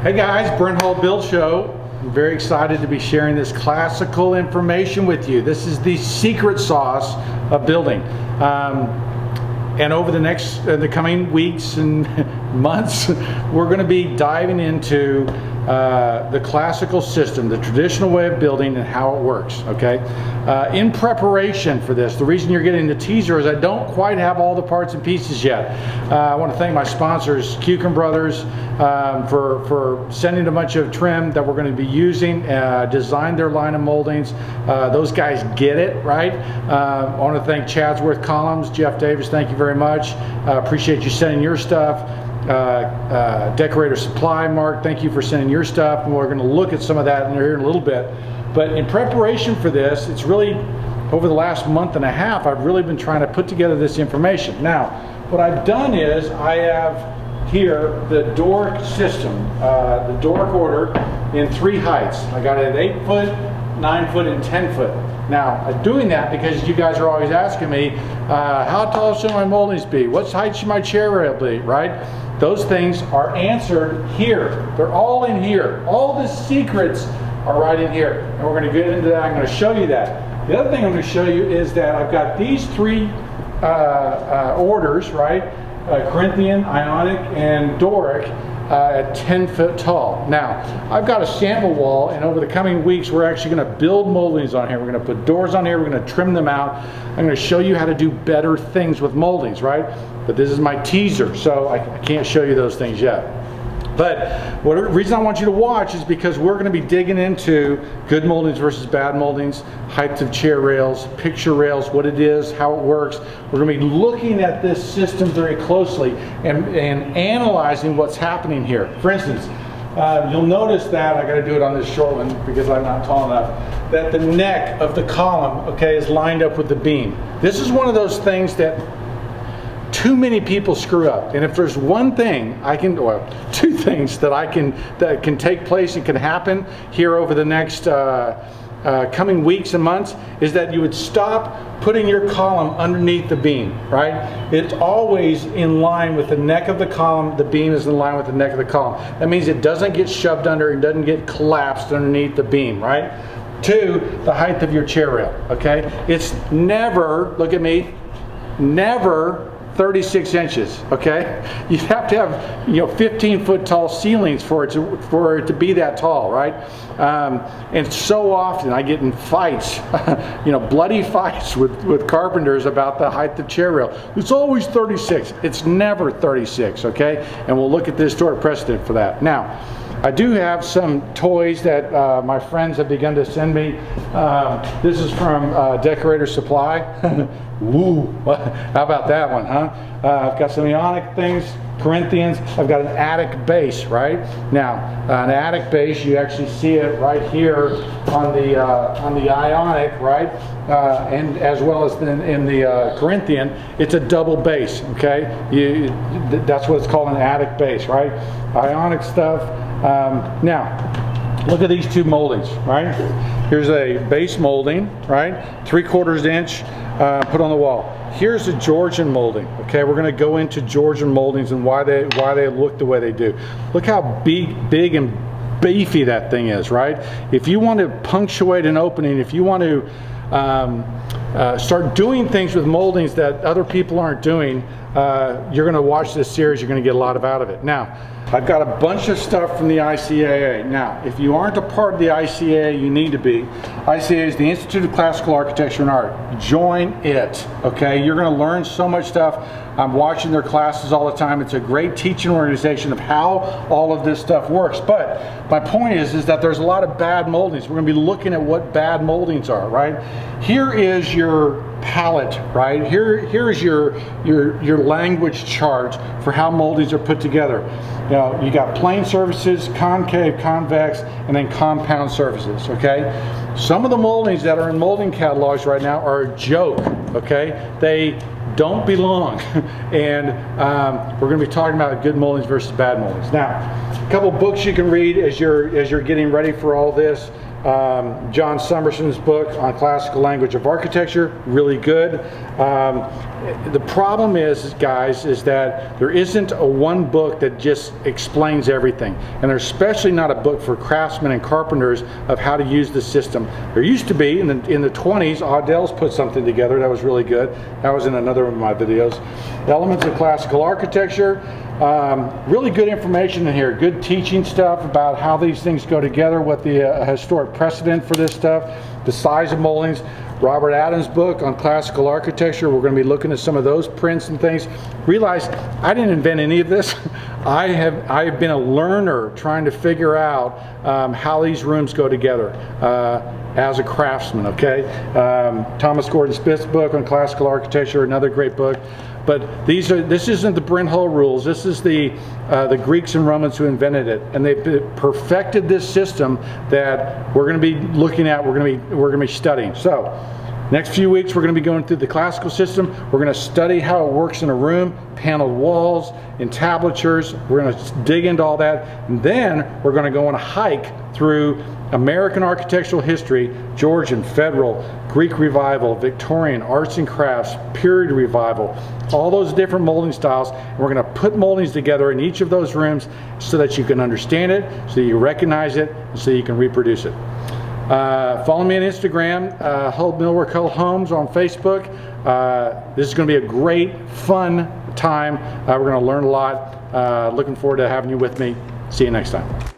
Hey guys, Brent Hull Build Show. I'm very excited to be sharing this classical information with you. This is the secret sauce of building. And over the coming weeks and months, we're going to be diving into the classical system, the traditional way of building and how it works, okay? In preparation for this, the reason you're getting the teaser is I don't quite have all the parts and pieces yet. I want to thank my sponsors, Kuchen Brothers, for sending a bunch of trim that we're going to be using, designed their line of moldings. Those guys get it, right? I want to thank Chadsworth Columns, Jeff Davis, thank you very much. Appreciate you sending your stuff. Decorator Supply, Mark, thank you for sending your stuff, and we're going to look at some of that here in a little bit. But in preparation for this, it's really over the last month and a half I've really been trying to put together this information. Now what I've done is I have here the Doric system, the Doric order in 3 heights. I got it at 8 foot, 9 foot, and 10 foot. Now, I'm doing that because you guys are always asking me, how tall should my moldings be? What height should my chair rail be, right? Those things are answered here. They're all in here. All the secrets are right in here. And we're going to get into that. I'm going to show you that. The other thing I'm going to show you is that I've got these 3 orders, right? Corinthian, Ionic, and Doric. At 10 foot tall. Now, I've got a sample wall, and over the coming weeks, we're actually going to build moldings on here. We're going to put doors on here. We're going to trim them out. I'm going to show you how to do better things with moldings, right? But this is my teaser, so I can't show you those things yet. But the reason I want you to watch is because we're going to be digging into good moldings versus bad moldings, heights of chair rails, picture rails, what it is, how it works. We're going to be looking at this system very closely and analyzing what's happening here. For instance, you'll notice that, I got to do it on this short one because I'm not tall enough, that the neck of the column, okay, is lined up with the beam. This is one of those things that too many people screw up, and if there's one thing I can, well, 2 things that can take place and can happen here over the next coming weeks and months, is that you would stop putting your column underneath the beam, right? It's always in line with the neck of the column. The beam is in line with the neck of the column. That means it doesn't get shoved under, it doesn't get collapsed underneath the beam, right? 2, the height of your chair rail, okay? It's never, look at me, never 36 inches, okay? You have to have, 15 foot tall ceilings for it to be that tall, right? And so often I get in fights, bloody fights with carpenters about the height of chair rail. It's always 36. It's never 36, okay? And we'll look at the historic precedent for that. Now, I do have some toys that my friends have begun to send me. This is from Decorator Supply. Woo! How about that one, huh? I've got some Ionic things, Corinthians. I've got an attic base, right? Now, an attic base, you actually see it right here on the Ionic, right? And as well as in the Corinthian, it's a double base, okay? That's what it's called, an attic base, right? Ionic stuff. Now, look at these 2 moldings, right? Here's a base molding, right? 3/4 inch, put on the wall. Here's a Georgian molding, okay? We're going to go into Georgian moldings and why they look the way they do. Look how big and beefy that thing is, right? If you want to punctuate an opening, if you want to start doing things with moldings that other people aren't doing, you're going to watch this series, you're going to get a lot out of it. Now, I've got a bunch of stuff from the ICAA. Now, if you aren't a part of the ICAA, you need to be. ICAA is the Institute of Classical Architecture and Art. Join it, okay? You're going to learn so much stuff. I'm watching their classes all the time. It's a great teaching organization of how all of this stuff works. But my point is that there's a lot of bad moldings. We're going to be looking at what bad moldings are, right? Here is your palette, right? Here is your language chart for how moldings are put together. You got plane surfaces, concave, convex, and then compound surfaces, okay? Some of the moldings that are in molding catalogs right now are a joke, okay? They don't belong. And we're going to be talking about good moldings versus bad moldings. Now, a couple books you can read as you're getting ready for all this. John Summerson's book on classical language of architecture, really good. the problem is, guys, is that there isn't a one book that just explains everything. And there's especially not a book for craftsmen and carpenters of how to use the system. There used to be, in the 20s, Audell's put something together that was really good. That was in another of my videos. Elements of Classical Architecture. Really good information in here. Good teaching stuff about how these things go together, what the historic precedent for this stuff, the size of moldings. Robert Adams' book on classical architecture. We're going to be looking at some of those prints and things. Realize I didn't invent any of this. I have been a learner trying to figure out how these rooms go together as a craftsman. Okay, Thomas Gordon Smith's book on classical architecture, another great book. But this isn't the Brent Hull rules. This is the Greeks and Romans who invented it, and they perfected this system that we're going to be looking at. We're going to be studying. So, next few weeks we're going to be going through the classical system. We're going to study how it works in a room, paneled walls, entablatures. We're going to dig into all that, and then we're going to go on a hike through American architectural history, Georgian, Federal, Greek Revival, Victorian, Arts and Crafts, Period Revival, all those different molding styles. And we're going to put moldings together in each of those rooms so that you can understand it, so you recognize it, and so you can reproduce it. Follow me on Instagram, Hull Millwork Hull Homes on Facebook. This is going to be a great, fun time. We're going to learn a lot. Looking forward to having you with me. See you next time.